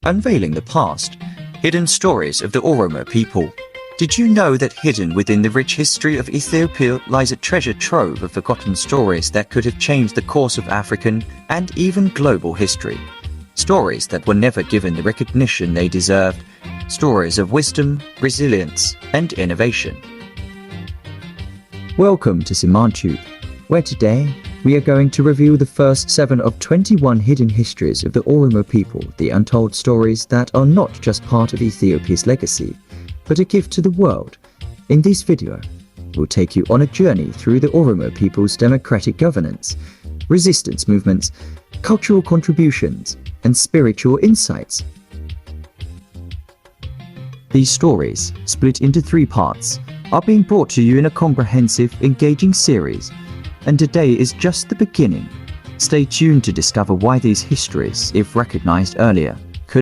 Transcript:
Unveiling the past. Hidden stories of the Oromo people. Did you know that hidden within the rich history of Ethiopia lies a treasure trove of forgotten stories that could have changed the course of African and even global history? Stories that were never given the recognition they deserved. Stories of wisdom, resilience, and innovation. Welcome to Simantube, where today we are going to reveal the first 7 of 21 hidden histories of the Oromo people, the untold stories that are not just part of Ethiopia's legacy, but a gift to the world. In this video, we'll take you on a journey through the Oromo people's democratic governance, resistance movements, cultural contributions, and spiritual insights. These stories, split into 3 parts, are being brought to you in a comprehensive, engaging series, and today is just the beginning. Stay tuned to discover why these histories, if recognized earlier,